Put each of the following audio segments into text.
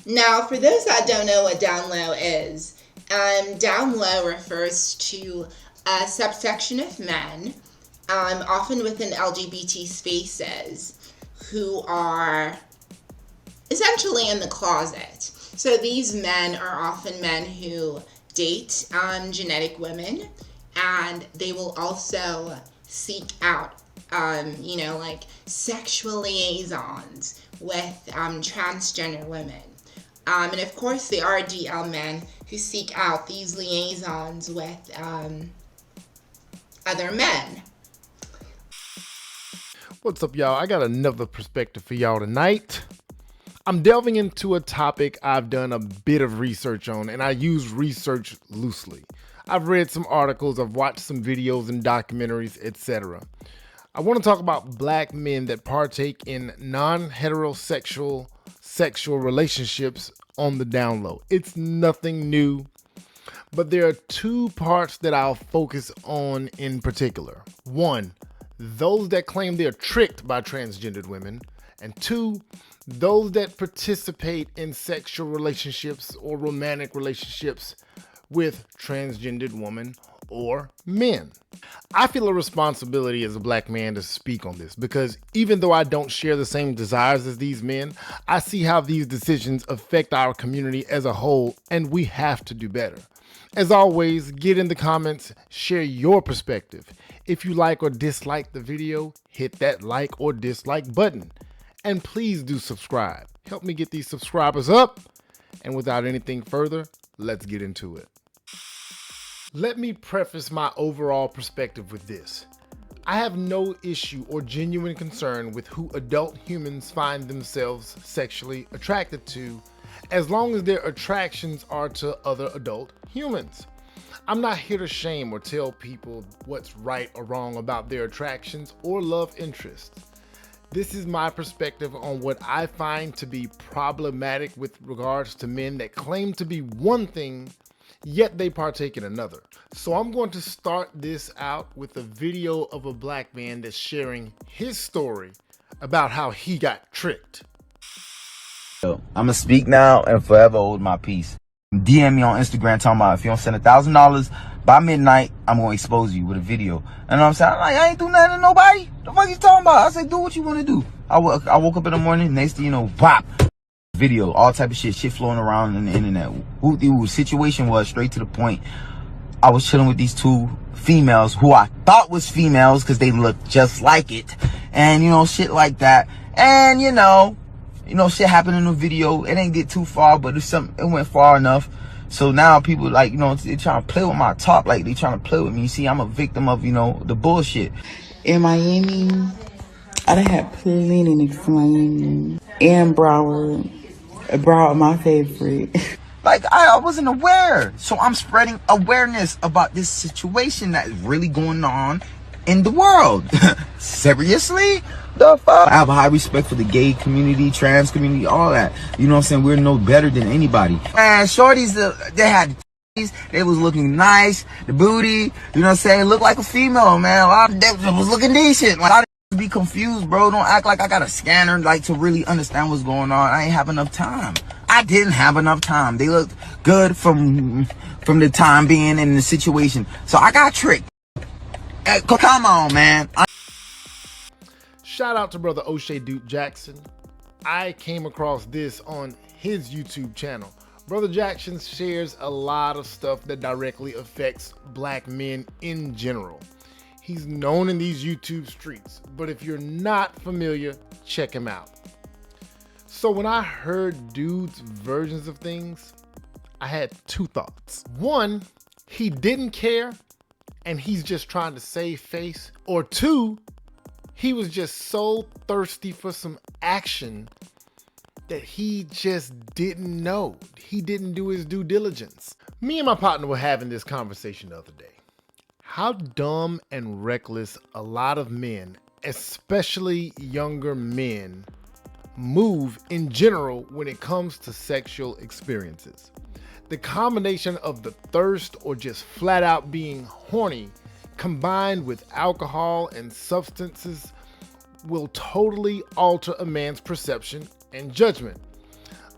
Now, for those that don't know what down low is, down low refers to a subsection of men, often within LGBT spaces, who are essentially in the closet. So these men are often men who date genetic women, and they will also seek out, like sexual liaisons with transgender women. And of course, there are DL men who seek out these liaisons with other men. What's up, y'all? I got another perspective for y'all tonight. I'm delving into a topic I've done a bit of research on, and I use research loosely. I've read some articles, I've watched some videos and documentaries, etc. I want to talk about black men that partake in non-heterosexual sexual relationships on the down low. It's nothing new, but there are two parts that I'll focus on in particular. One, those that claim they're tricked by transgendered women, and two, those that participate in sexual relationships or romantic relationships with transgendered women or men. I feel a responsibility as a black man to speak on this because even though I don't share the same desires as these men, I see how these decisions affect our community as a whole, and we have to do better. As always, get in the comments, share your perspective. If you like or dislike the video, hit that like or dislike button. And please do subscribe. Help me get these subscribers up. And without anything further, let's get into it. Let me preface my overall perspective with this. I have no issue or genuine concern with who adult humans find themselves sexually attracted to, as long as their attractions are to other adult humans. I'm not here to shame or tell people what's right or wrong about their attractions or love interests. This is my perspective on what I find to be problematic with regards to men that claim to be one thing, yet they partake in another. So I'm going to start this out with a video of a black man that's sharing his story about how he got tricked. I'm gonna speak now and forever hold my peace. DM me on Instagram talking about if you don't send $1,000 by midnight, I'm gonna expose you with a video. And I'm saying, I ain't do nothing to nobody. The fuck you talking about? I said, do what you want to do. I woke up in the morning, next thing you know, pop, video, all type of shit flowing around in the internet. Who the situation was straight to the point. I was chilling with these two females who I thought was females because they looked just like it, and shit like that. And shit happened in the video. It ain't get too far, but it went far enough. So now people they trying to play with my talk, like they trying to play with me. You see, I'm a victim of, the bullshit. In Miami, I done had plenty niggas from Miami. And Broward. Broward, my favorite. Like, I wasn't aware. So I'm spreading awareness about this situation that is really going on in the world. Seriously? The fuck? I have a high respect for the gay community, trans community, all that. You know what I'm saying? We're no better than anybody. Man, shorties, they had they was looking nice, the booty, you know what I'm saying? Looked like a female, man. A lot of them was looking decent. Like, I didn't be confused, bro. Don't act like I got a scanner, to really understand what's going on. I ain't have enough time. I didn't have enough time. They looked good from the time being in the situation. So I got tricked. Come on, man. Shout out to brother O'Shea Duke Jackson. I came across this on his YouTube channel. Brother Jackson shares a lot of stuff that directly affects black men in general. He's known in these YouTube streets, but if you're not familiar, check him out. So when I heard dude's versions of things, I had two thoughts. One, he didn't care and he's just trying to save face. Or two, he was just so thirsty for some action that he just didn't know. He didn't do his due diligence. Me and my partner were having this conversation the other day. How dumb and reckless a lot of men, especially younger men, move in general when it comes to sexual experiences. The combination of the thirst or just flat out being horny combined with alcohol and substances will totally alter a man's perception and judgment.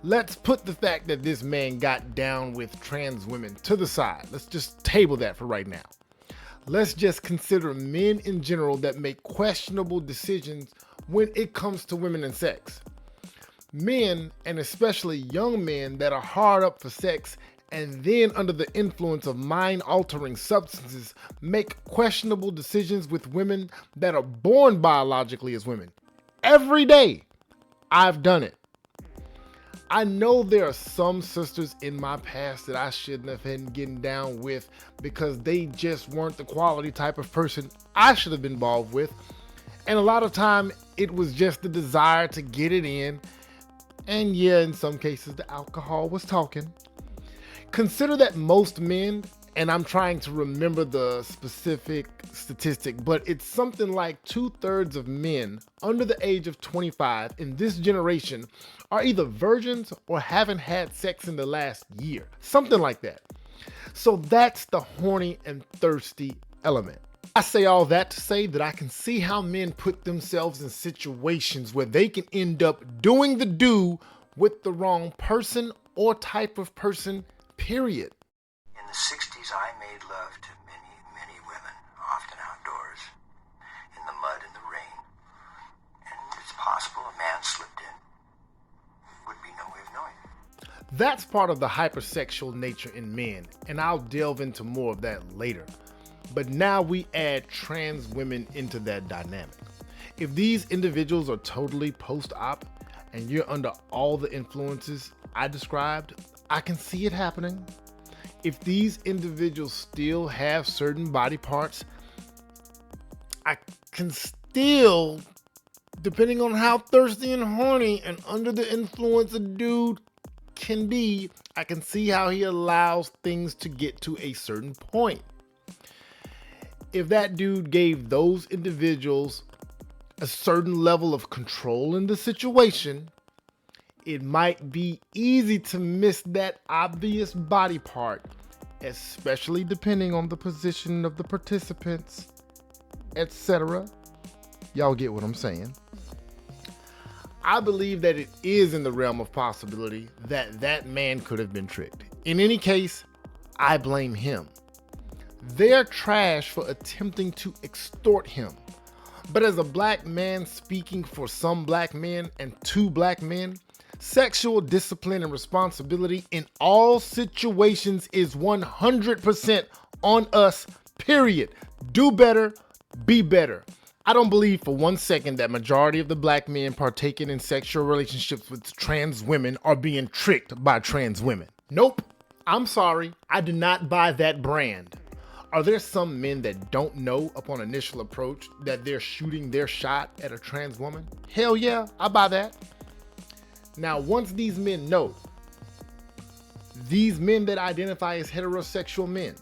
Let's put the fact that this man got down with trans women to the side. Let's just table that for right now. Let's just consider men in general that make questionable decisions when it comes to women and sex. Men, and especially young men that are hard up for sex and then under the influence of mind-altering substances, make questionable decisions with women that are born biologically as women. Every day, I've done it. I know there are some sisters in my past that I shouldn't have been getting down with because they just weren't the quality type of person I should have been involved with. And a lot of time it was just the desire to get it in. And yeah, in some cases the alcohol was talking. Consider that most men, and I'm trying to remember the specific statistic, but it's something like 2/3 of men under the age of 25 in this generation are either virgins or haven't had sex in the last year. Something like that. So that's the horny and thirsty element. I say all that to say that I can see how men put themselves in situations where they can end up doing the do with the wrong person or type of person, period. In the 60s, I made love to many, many women, often outdoors, in the mud and the rain. And it's possible a man slipped in. Would be no way of knowing. That's part of the hypersexual nature in men, and I'll delve into more of that later. But now we add trans women into that dynamic. If these individuals are totally post-op and you're under all the influences I described, I can see it happening. If these individuals still have certain body parts, I can still, depending on how thirsty and horny and under the influence a dude can be, I can see how he allows things to get to a certain point. If that dude gave those individuals a certain level of control in the situation, it might be easy to miss that obvious body part, especially depending on the position of the participants, etc. Y'all get what I'm saying? I believe that it is in the realm of possibility that that man could have been tricked. In any case, I blame him. They're trash for attempting to extort him. But as a black man speaking for some black men and two black men, sexual discipline and responsibility in all situations is 100% on us, period. Do better, be better. I don't believe for 1 second that majority of the black men partaking in sexual relationships with trans women are being tricked by trans women. Nope. I'm sorry. I do not buy that brand. Are there some men that don't know upon initial approach that they're shooting their shot at a trans woman? Hell yeah, I buy that. Now, once these men know, these men that identify as heterosexual men,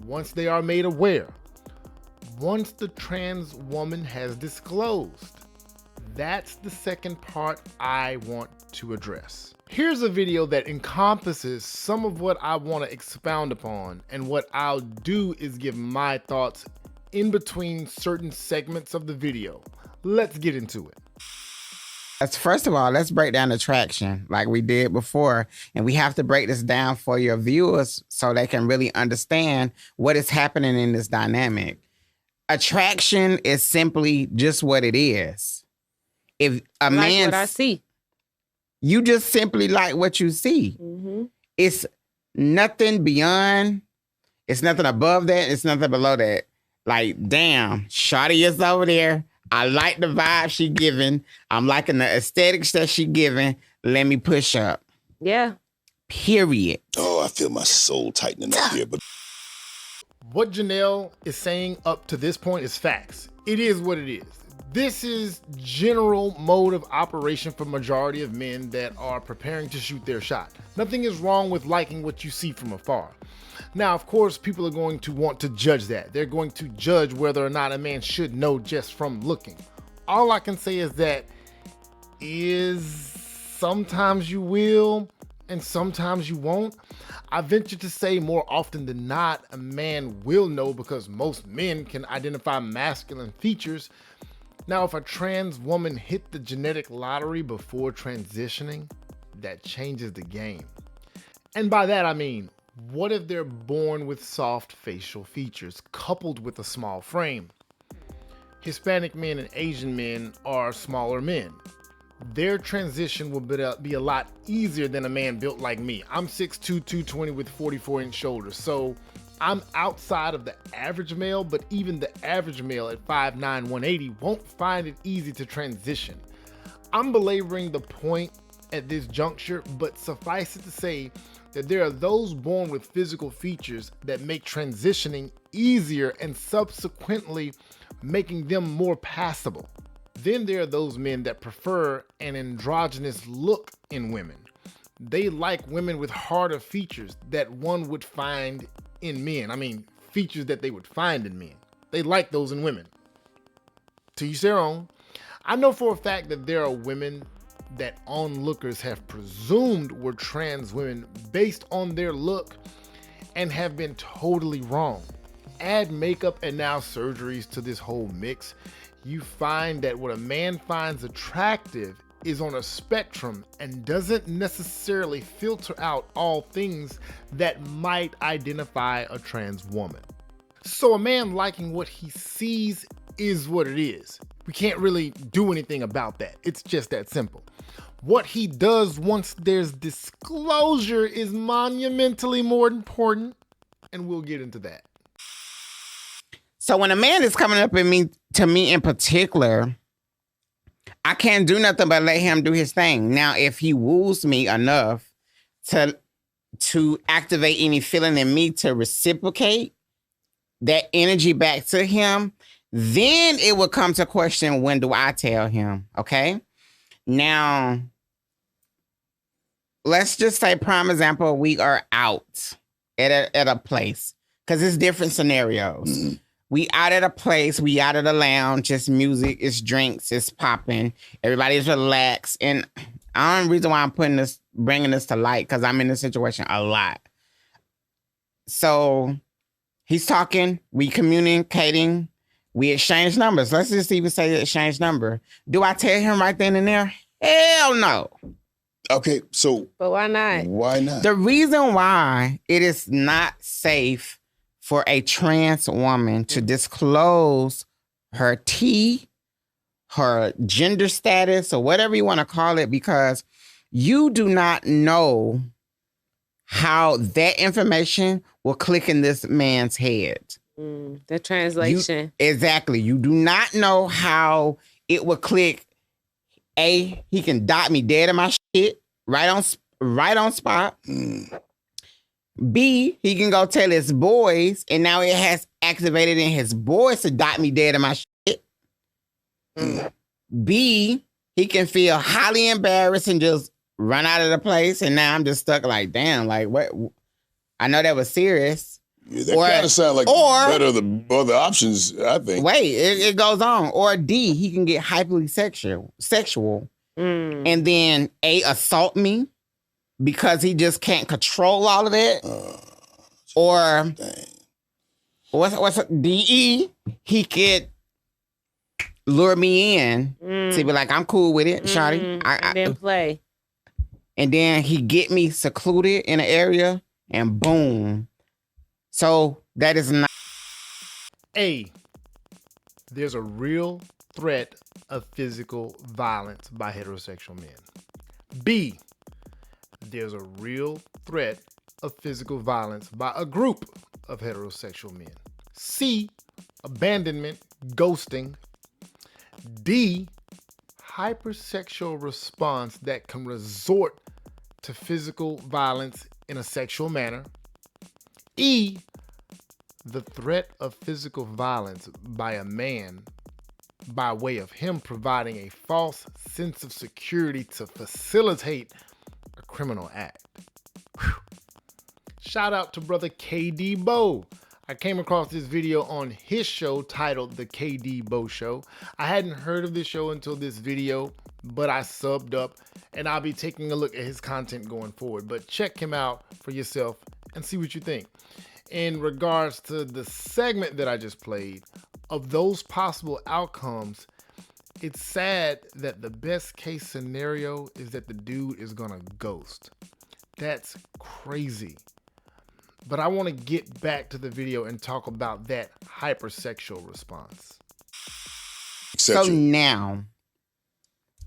once they are made aware, once the trans woman has disclosed, that's the second part I want to address. Here's a video that encompasses some of what I want to expound upon, and what I'll do is give my thoughts in between certain segments of the video. Let's get into it. First of all, let's break down attraction like we did before. And we have to break this down for your viewers so they can really understand what is happening in this dynamic. Attraction is simply just what it is. If a man, what I see. You just simply like what you see. Mm-hmm. It's nothing beyond. It's nothing above that. It's nothing below that. Like, damn, shawty is over there. I like the vibe she giving. I'm liking the aesthetics that she giving. Let me push up. Yeah. Period. Oh, I feel my soul tightening up here. But What Janelle is saying up to this point is facts. It is what it is. This is general mode of operation for majority of men that are preparing to shoot their shot. Nothing is wrong with liking what you see from afar. Now, of course, people are going to want to judge that. They're going to judge whether or not a man should know just from looking. All I can say is that sometimes you will and sometimes you won't. I venture to say more often than not, a man will know because most men can identify masculine features. Now, if a trans woman hit the genetic lottery before transitioning, that changes the game. And by that I mean, what if they're born with soft facial features coupled with a small frame? Hispanic men and Asian men are smaller men. Their transition will be a lot easier than a man built like me. I'm 6'2", 220 with 44-inch shoulders, so I'm outside of the average male, but even the average male at 5'9", 180 won't find it easy to transition. I'm belaboring the point at this juncture, but suffice it to say that there are those born with physical features that make transitioning easier and subsequently making them more passable. Then there are those men that prefer an androgynous look in women. They like women with harder features that one would find in men. I mean, features that they would find in men. They like those in women. To each their own. I know for a fact that there are women that onlookers have presumed were trans women based on their look and have been totally wrong. Add makeup and now surgeries to this whole mix, you find that what a man finds attractive is on a spectrum and doesn't necessarily filter out all things that might identify a trans woman. So a man liking what he sees is what it is. We can't really do anything about that. It's just that simple. What he does once there's disclosure is monumentally more important, and we'll get into that. So when a man is coming up to me in particular, I can't do nothing but let him do his thing. Now, if he woos me enough to activate any feeling in me to reciprocate that energy back to him, then it would come to question, when do I tell him? Okay. Now, let's just say, prime example, we are out at a place, because it's different scenarios. Mm-hmm. We out at a place, we out at a lounge, it's music, it's drinks, it's popping, everybody's relaxed. And the only reason why I'm bringing this to light, because I'm in this situation a lot. So he's talking, we communicating, we exchange numbers. Let's just even say exchange number. Do I tell him right then and there? Hell no. Okay, so. But why not? Why not? The reason why it is not safe for a trans woman to disclose her her gender status, or whatever you want to call it, because you do not know how that information will click in this man's head. The translation. Exactly. You do not know how it will click. A, he can dot me dead in my shit right on spot. B, he can go tell his boys, and now it has activated in his boys to dot me dead in my shit. B, he can feel highly embarrassed and just run out of the place, and now I'm just stuck like, damn, like what? I know that was serious. Yeah, that kind of sounds like better the other options, I think. Wait, it goes on. Or D, he can get hyperly sexual, and then A, assault me, because he just can't control all of that. Or what's DE? He could lure me in to be like, I'm cool with it, shawty. And then play. And then he get me secluded in an area, and boom. So that is not. A, there's a real threat of physical violence by heterosexual men. B, there's a real threat of physical violence by a group of heterosexual men. C, abandonment, ghosting. D, hypersexual response that can resort to physical violence in a sexual manner. E, the threat of physical violence by a man by way of him providing a false sense of security to facilitate a criminal act. Whew. Shout out to brother KD Bo. I came across this video on his show titled The KD Bo Show. I hadn't heard of this show until this video, but I subbed up, and I'll be taking a look at his content going forward. But check him out for yourself and see what you think. In regards to the segment that I just played, of those possible outcomes, It's sad that the best case scenario is that the dude is gonna ghost. That's crazy. But I want to get back to the video and talk about that hypersexual response. So now,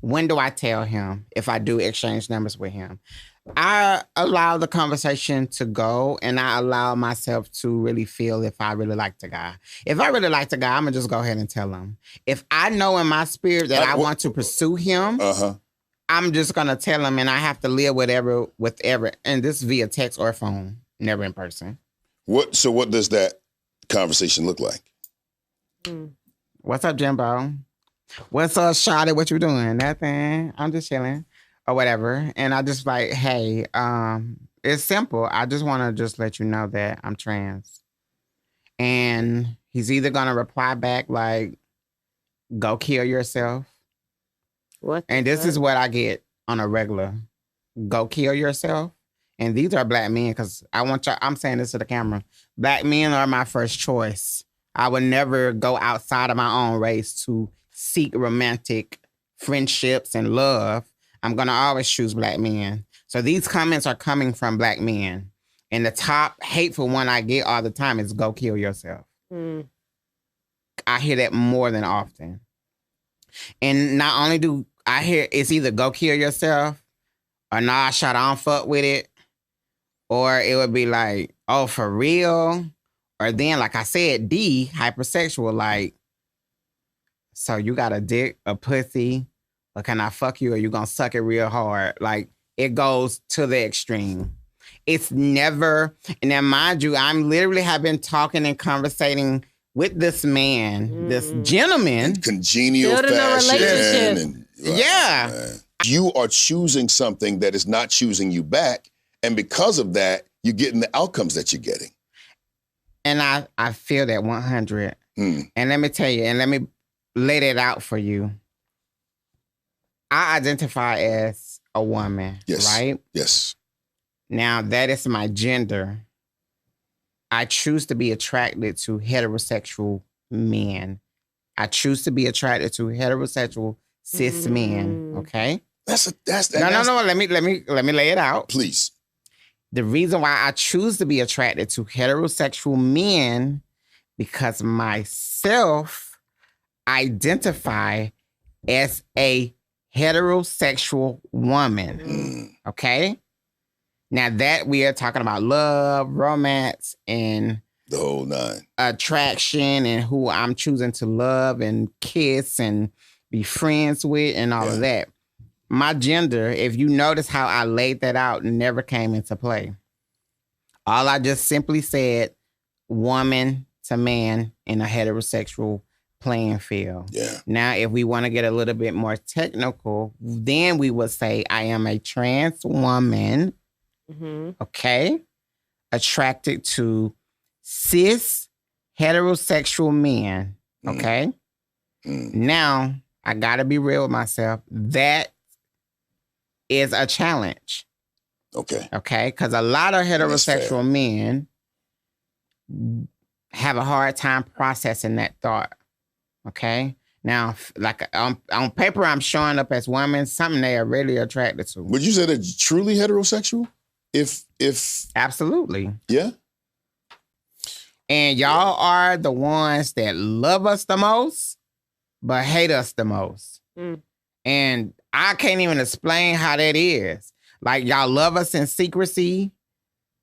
when do I tell him if I do exchange numbers with him? I allow the conversation to go, and I allow myself to really feel if I really like the guy. If I really like the guy, I'm going to just go ahead and tell him. If I know in my spirit that I want to pursue him, I'm just going to tell him, and I have to live with every, and this via text or phone, never in person. So what does that conversation look like? What's up, Jimbo? What's up, Shawty? What you doing? Nothing. I'm just chilling. Or whatever. And I just like, hey, it's simple. I just want to just let you know that I'm trans. And he's either going to reply back like, go kill yourself. What? And this is what I get on a regular. Go kill yourself. And these are black men, because I'm saying this to the camera. Black men are my first choice. I would never go outside of my own race to seek romantic friendships and love. I'm going to always choose black men. So these comments are coming from black men. And the top hateful one I get all the time is go kill yourself. I hear that more than often. And not only do I hear it's either go kill yourself or nah, shut on fuck with it. Or it would be like, oh, for real? Or then, like I said, hypersexual, like, so you got a dick, a pussy, or can I fuck you, or you gonna suck it real hard? Like, it goes to the extreme. It's never, and then mind you, I'm literally have been talking and conversating with this man, this gentleman. Congenial fashion. And, yeah. You are choosing something that is not choosing you back. And because of that, you're getting the outcomes that you're getting. And I feel that 100. And let me tell you, and let me lay that out for you. I identify as a woman, right? Yes. Now, that is my gender. I choose to be attracted to heterosexual men. I choose to be attracted to heterosexual cis men, okay? No. Let me lay it out. Please. The reason why I choose to be attracted to heterosexual men because myself identify as a heterosexual woman. Okay? Now that we are talking about love, romance, and the whole nine. Attraction, and who I'm choosing to love and kiss and be friends with and all of that. My gender, if you notice how I laid that out, never came into play. All I just simply said, woman to man in a heterosexual playing field. Yeah. Now, if we want to get a little bit more technical, then we would say I am a trans woman, okay, attracted to cis heterosexual men, okay? Now, I got to be real with myself. That is a challenge. Okay. Okay? Because a lot of heterosexual men have a hard time processing that thought. Okay? Now, like on paper, I'm showing up as women, something they are really attracted to. Would you say they're truly heterosexual? If Absolutely. Yeah. And y'all are the ones that love us the most, but hate us the most. And I can't even explain how that is. Like, y'all love us in secrecy.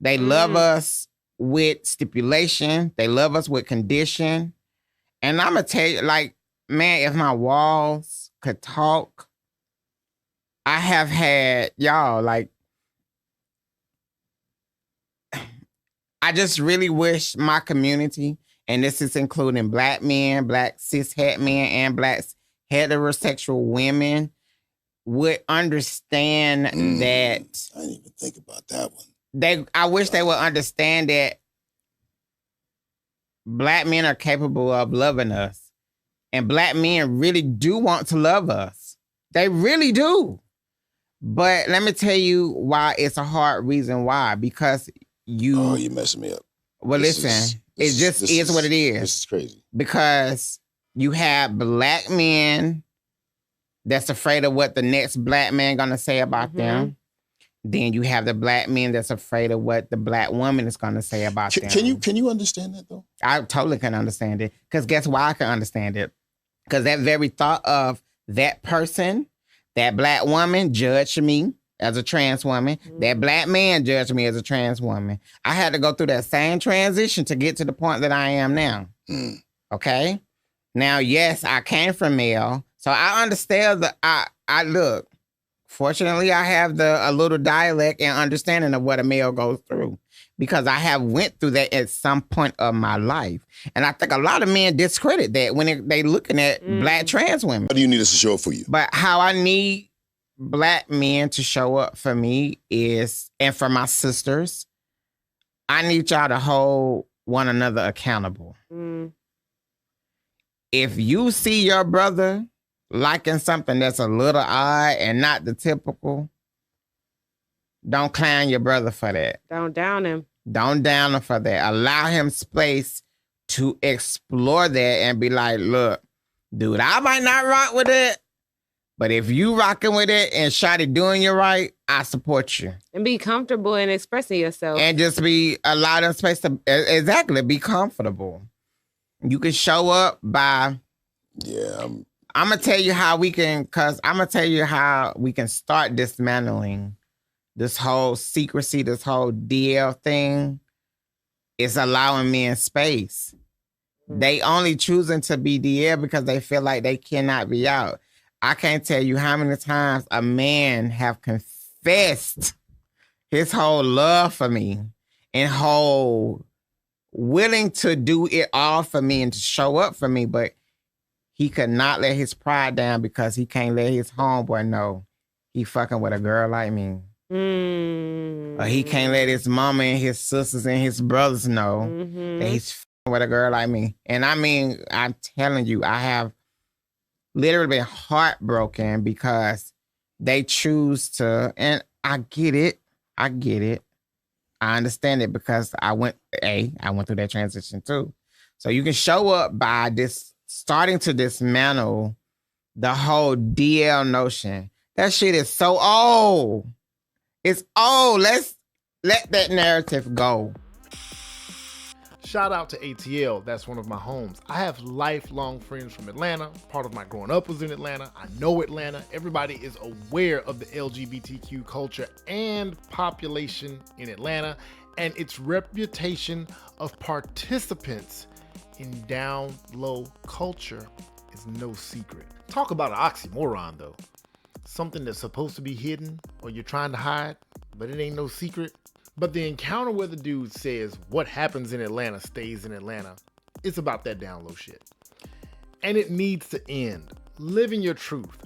They love us with stipulation. They love us with condition. And I'm going to tell you, like, man, if my walls could talk, I have had, y'all, like, I just really wish my community, and this is including black men, black cis het men, and black heterosexual women, would understand that. I didn't even think about that one. I wish they would understand that black men are capable of loving us. And black men really do want to love us. They really do. But let me tell you why it's a hard reason why. Because Oh, you're messing me up. Well, listen, it just is what it is. This is crazy. Because you have black men that's afraid of what the next black man gonna say about them. Then you have the black men that's afraid of what the black woman is gonna say about them. Can you understand that though? I totally can understand it. Because guess why I can understand it? Because that very thought of that person, that black woman judged me as a trans woman. That black man judged me as a trans woman. I had to go through that same transition to get to the point that I am now. Okay? Now, yes, I came from male. So I understand I look. Fortunately, I have a little dialect and understanding of what a male goes through because I have went through that at some point of my life. And I think a lot of men discredit that when they looking at black trans women. What do you need us to show up for you? But how I need black men to show up for me is, and for my sisters, I need y'all to hold one another accountable. If you see your brother liking something that's a little odd and not the typical, don't clown your brother for that. Don't down him. Don't down him for that. Allow him space to explore that and be like, look, dude, I might not rock with it, but if you rocking with it and shawty doing you right, I support you. And be comfortable in expressing yourself. And just allow them space to, exactly, be comfortable. You can show up by... Yeah, I'm going to tell you how we can, start dismantling this whole secrecy, this whole DL thing. It's allowing men space. They only choosing to be DL because they feel like they cannot be out. I can't tell you how many times a man have confessed his whole love for me and whole willing to do it all for me and to show up for me, but he could not let his pride down because he can't let his homeboy know he fucking with a girl like me. Or he can't let his mama and his sisters and his brothers know that he's fucking with a girl like me. And I mean, I'm telling you, I have literally been heartbroken because they choose to, and I get it. I understand it because I went through that transition too. So you can show up by starting to dismantle the whole DL notion. That shit is so old. It's old. Let's let that narrative go. Shout out to ATL. That's one of my homes. I have lifelong friends from Atlanta. Part of my growing up was in Atlanta. I know Atlanta. Everybody is aware of the LGBTQ culture and population in Atlanta and its reputation of participants in down low culture is no secret. Talk about an oxymoron though. Something that's supposed to be hidden or you're trying to hide, but it ain't no secret. But the encounter where the dude says what happens in Atlanta stays in Atlanta, it's about that down low shit. And it needs to end. Live in your truth.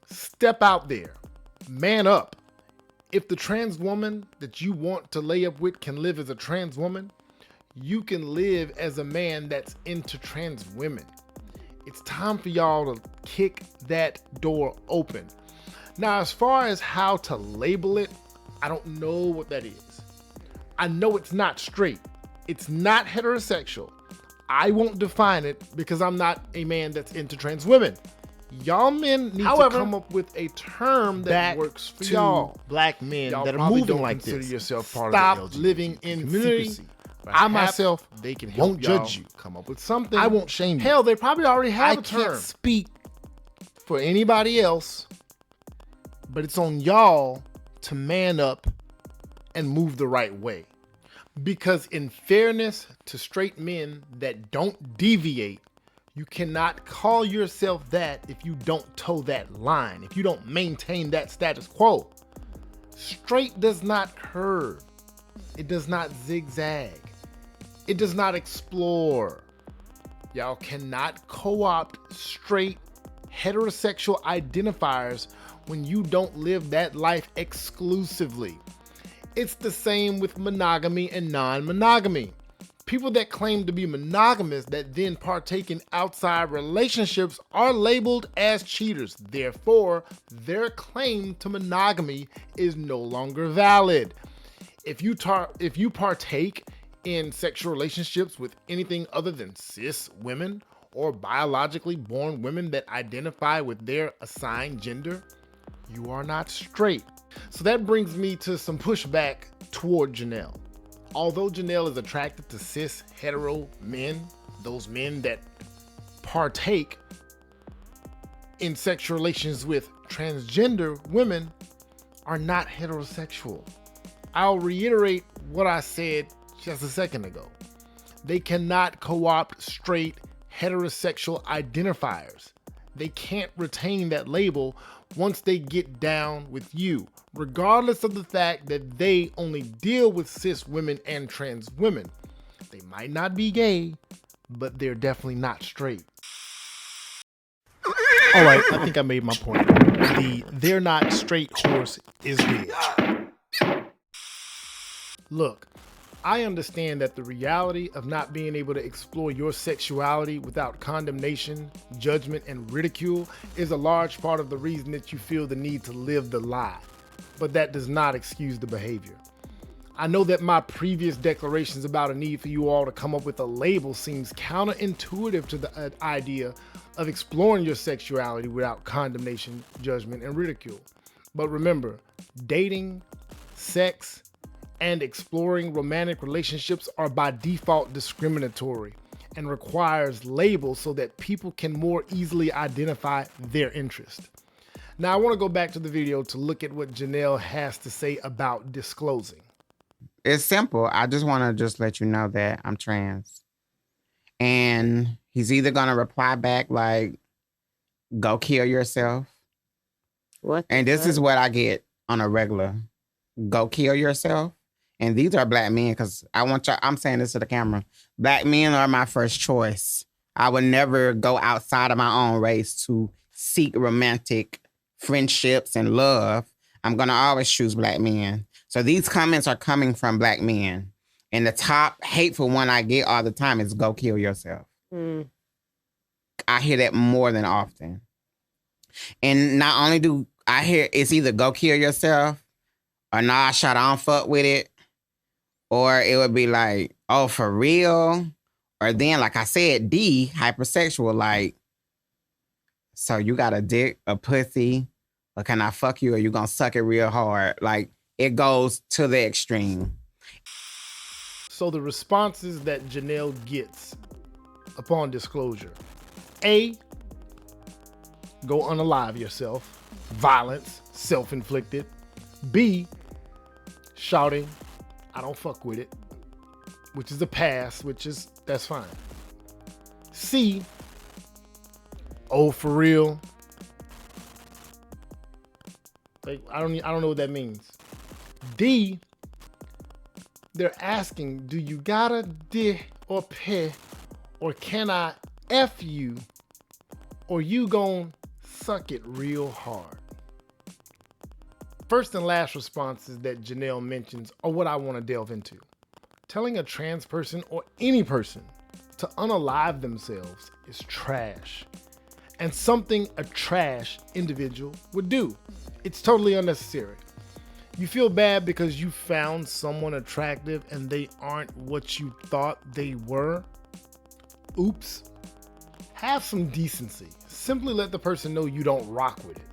Step out there. Man up. If the trans woman that you want to lay up with can live as a trans woman, you can live as a man that's into trans women. It's time for y'all to kick that door open. Now, as far as how to label it, I don't know what that is. I know it's not straight. It's not heterosexual. I won't define it because I'm not a man that's into trans women. Y'all men need to come up with a term that works for y'all. Black men Y'all that are probably moving don't like consider this. yourself part Stop of the LGBT living in community. secrecy. I myself they can won't help judge y'all. you. Come up with something. I won't shame you. Hell, they probably already have I a term can't speak for anybody else, but it's on y'all to man up and move the right way. Because in fairness to straight men that don't deviate, you cannot call yourself that if you don't toe that line, if you don't maintain that status quo. Straight does not curve. It does not zigzag. It does not explore. Y'all cannot co-opt straight heterosexual identifiers when you don't live that life exclusively. It's the same with monogamy and non-monogamy. People that claim to be monogamous that then partake in outside relationships are labeled as cheaters. Therefore, their claim to monogamy is no longer valid. If you partake in sexual relationships with anything other than cis women or biologically born women that identify with their assigned gender, you are not straight. So that brings me to some pushback toward Janelle. Although Janelle is attracted to cis hetero men, those men that partake in sexual relations with transgender women are not heterosexual. I'll reiterate what I said just a second ago. They cannot co-opt straight heterosexual identifiers. They can't retain that label once they get down with you, regardless of the fact that they only deal with cis women and trans women. They might not be gay, but they're definitely not straight. All right, I think I made my point. The "they're not straight" horse is dead. Look, I understand that the reality of not being able to explore your sexuality without condemnation, judgment, and ridicule is a large part of the reason that you feel the need to live the lie. But that does not excuse the behavior. I know that my previous declarations about a need for you all to come up with a label seems counterintuitive to the idea of exploring your sexuality without condemnation, judgment, and ridicule. But remember, dating, sex, and exploring romantic relationships are by default discriminatory and requires labels so that people can more easily identify their interest. Now I want to go back to the video to look at what Janelle has to say about disclosing. It's simple. I just want to let you know that I'm trans. And he's either going to reply back like, go kill yourself. What? And this is what I get on a regular. Go kill yourself. And these are black men, because I'm saying this to the camera. Black men are my first choice. I would never go outside of my own race to seek romantic friendships and love. I'm going to always choose black men. So these comments are coming from black men. And the top hateful one I get all the time is go kill yourself. I hear that more than often. And not only do I hear it's either go kill yourself or nah, shut on fuck with it. Or it would be like, oh, for real? Or then, like I said, D, hypersexual, like, so you got a dick, a pussy, or can I fuck you or you gonna suck it real hard? Like, it goes to the extreme. So the responses that Janelle gets upon disclosure: A, go unalive yourself, violence, self-inflicted. B, shouting, I don't fuck with it, which is a pass, that's fine. C, oh, for real. Like, I don't know what that means. D, they're asking, do you gotta di or pe, or can I F you, or you gon' suck it real hard? First and last responses that Janelle mentions are what I want to delve into. Telling a trans person or any person to unalive themselves is trash, and something a trash individual would do. It's totally unnecessary. You feel bad because you found someone attractive and they aren't what you thought they were? Oops. Have some decency. Simply let the person know you don't rock with it.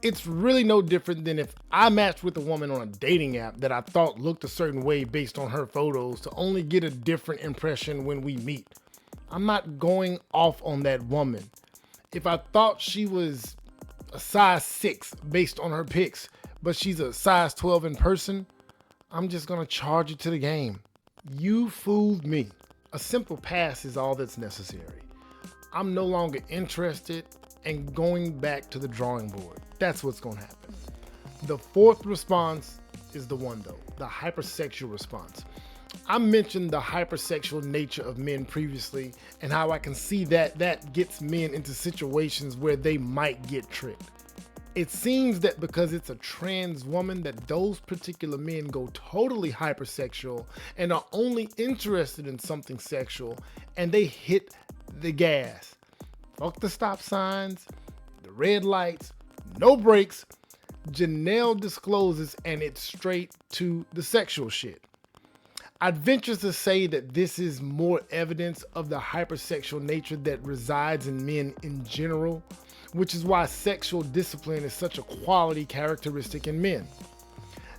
It's really no different than if I matched with a woman on a dating app that I thought looked a certain way based on her photos to only get a different impression when we meet. I'm not going off on that woman. If I thought she was a size 6 based on her pics, but she's a size 12 in person, I'm just gonna charge it to the game. You fooled me. A simple pass is all that's necessary. I'm no longer interested and going back to the drawing board. That's what's gonna happen. The fourth response is the one though, the hypersexual response. I mentioned the hypersexual nature of men previously and how I can see that gets men into situations where they might get tricked. It seems that because it's a trans woman that those particular men go totally hypersexual and are only interested in something sexual, and they hit the gas. Fuck the stop signs, the red lights, no brakes. Janelle discloses and it's straight to the sexual shit. I'd venture to say that this is more evidence of the hypersexual nature that resides in men in general, which is why sexual discipline is such a quality characteristic in men.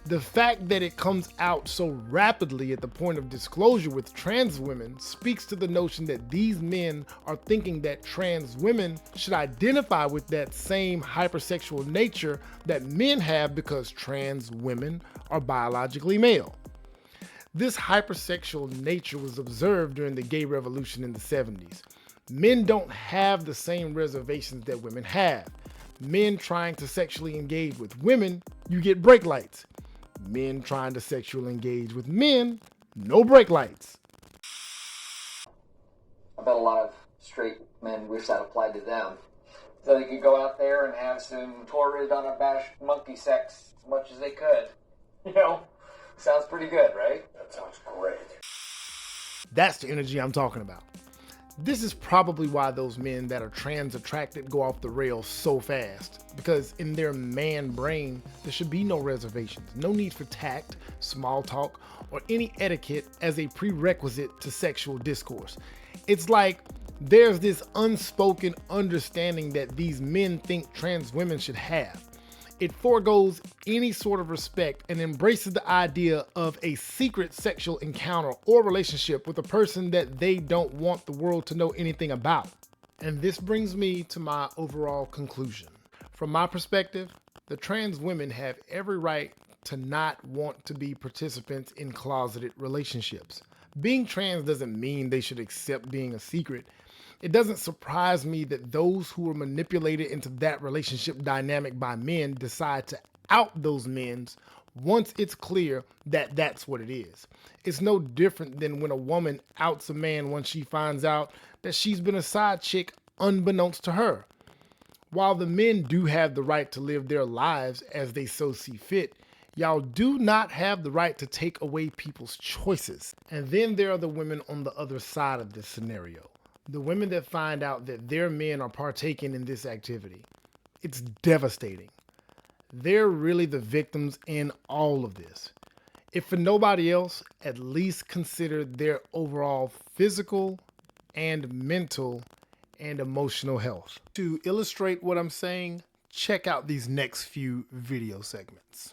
The fact that it comes out so rapidly at the point of disclosure with trans women speaks to the notion that these men are thinking that trans women should identify with that same hypersexual nature that men have because trans women are biologically male. This hypersexual nature was observed during the gay revolution in the 70s. Men don't have the same reservations that women have. Men trying to sexually engage with women, you get brake lights. Men trying to sexually engage with men, no brake lights. I bet a lot of straight men wish that applied to them. So they could go out there and have some torrid, unabashed monkey sex as much as they could. You know, sounds pretty good, right? That sounds great. That's the energy I'm talking about. This is probably why those men that are trans attracted go off the rails so fast, because in their man brain, there should be no reservations, no need for tact, small talk, or any etiquette as a prerequisite to sexual discourse. It's like there's this unspoken understanding that these men think trans women should have. It forgoes any sort of respect and embraces the idea of a secret sexual encounter or relationship with a person that they don't want the world to know anything about. And this brings me to my overall conclusion. From my perspective, the trans women have every right to not want to be participants in closeted relationships. Being trans doesn't mean they should accept being a secret. It doesn't surprise me that those who were manipulated into that relationship dynamic by men decide to out those men once it's clear that that's what it is. It's no different than when a woman outs a man once she finds out that she's been a side chick unbeknownst to her. While the men do have the right to live their lives as they so see fit, y'all do not have the right to take away people's choices. And then there are the women on the other side of this scenario. The women that find out that their men are partaking in this activity. It's devastating. They're really the victims in all of this. If for nobody else, at least consider their overall physical and mental and emotional health. To illustrate what I'm saying, check out these next few video segments.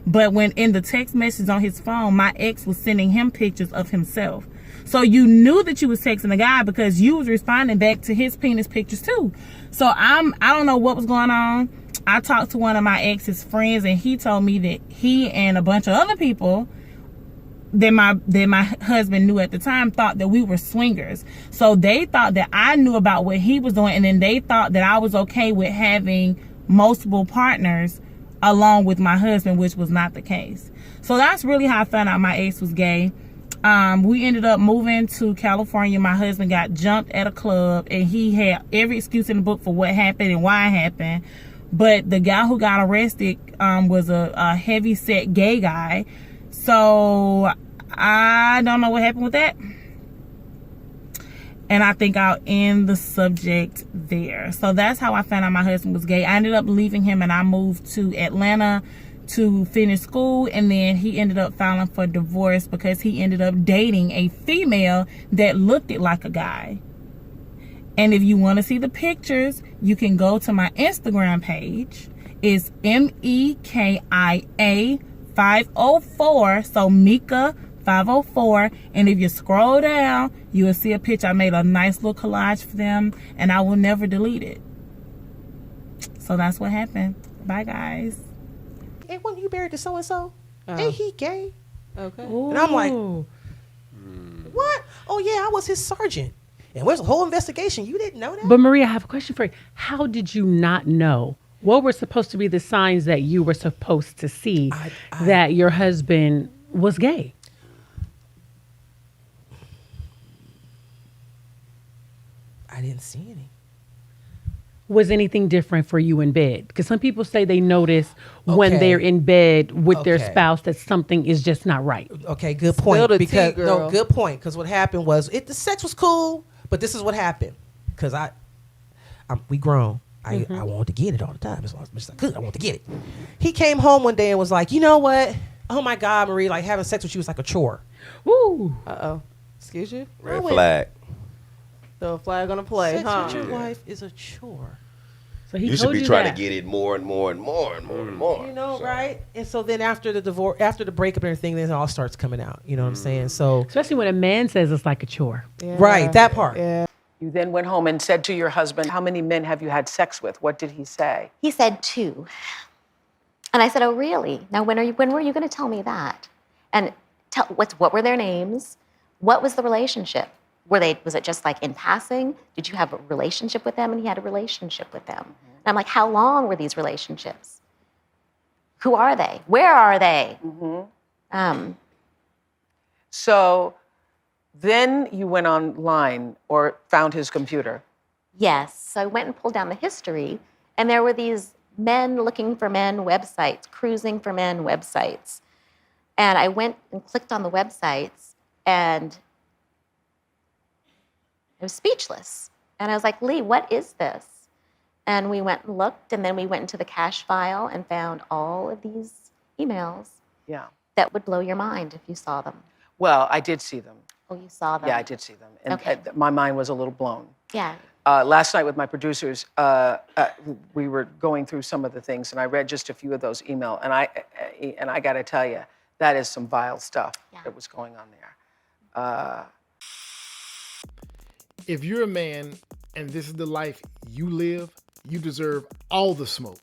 But when in the text message on his phone, my ex was sending him pictures of himself. So you knew that you was texting a guy because you was responding back to his penis pictures too. So I don't know what was going on. I talked to one of my ex's friends, and he told me that he and a bunch of other people that my husband knew at the time thought that we were swingers. So they thought that I knew about what he was doing, and then they thought that I was okay with having multiple partners along with my husband, which was not the case. So that's really how I found out my ex was gay. We ended up moving to California. My husband got jumped at a club, and he had every excuse in the book for what happened and why it happened. But the guy who got arrested was a heavy set gay guy. So I don't know what happened with that. And I think I'll end the subject there. So that's how I found out my husband was gay. I ended up leaving him, and I moved to Atlanta to finish school. And then he ended up filing for divorce because he ended up dating a female that looked like a guy. And if you want to see the pictures, you can go to my Instagram page. It's MEKIA 504. So Mika 504. And if you scroll down, you will see a picture. I made a nice little collage for them, and I will never delete it. So that's what happened. Bye, guys. Hey, when you married to so-and-so? Ain't he gay? Okay. And I'm like, what? Oh, yeah, I was his sergeant. And where's the whole investigation? You didn't know that? But Maria, I have a question for you. How did you not know? What were supposed to be the signs that you were supposed to see that your husband was gay? I didn't see any. Was anything different for you in bed? Because some people say they notice when they're in bed with their spouse that something is just not right. Okay, good point. Because good point. Because what happened was the sex was cool, but this is what happened. Because we grown. I wanted to get it all the time as much as I could. I wanted to get it. He came home one day and was like, you know what? Oh my God, Marie, like having sex with you was like a chore. Woo. Uh-oh. Excuse you? Red flag. So flag on the play, sex huh? with your wife is a chore. So he you should be trying to get it more and more and more and more and more. You know, right? And so then after the divorce, after the breakup and everything, then it all starts coming out. You know what I'm saying? So especially when a man says it's like a chore. Yeah. Right, that part. Yeah. You then went home and said to your husband, how many men have you had sex with? What did he say? He said 2. And I said, oh, really? Now, when were you going to tell me that? And what were their names? What was the relationship? Was it just like in passing? Did you have a relationship with them? And he had a relationship with them. And I'm like, how long were these relationships? Who are they? Where are they? So then you went online or found his computer. Yes. So I went and pulled down the history, and there were these men looking for men websites, cruising for men websites. And I went and clicked on the websites, and I was speechless. And I was like, Lee, what is this? And we went and looked, and then we went into the cache file and found all of these emails that would blow your mind if you saw them. Well, I did see them. Oh, you saw them? Yeah, I did see them. And my mind was a little blown. Yeah. Last night with my producers, we were going through some of the things, and I read just a few of those emails. And I got to tell you, that is some vile stuff that was going on there. If you're a man and this is the life you live, you deserve all the smoke.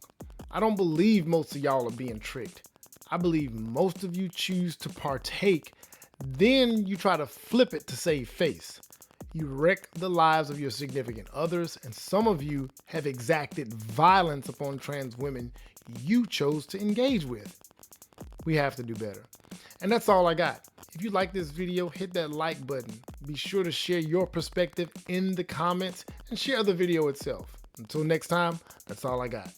I don't believe most of y'all are being tricked. I believe most of you choose to partake, then you try to flip it to save face. You wreck the lives of your significant others, and some of you have exacted violence upon trans women you chose to engage with. We have to do better. And that's all I got. If you like this video, hit that like button. Be sure to share your perspective in the comments and share the video itself. Until next time, that's all I got.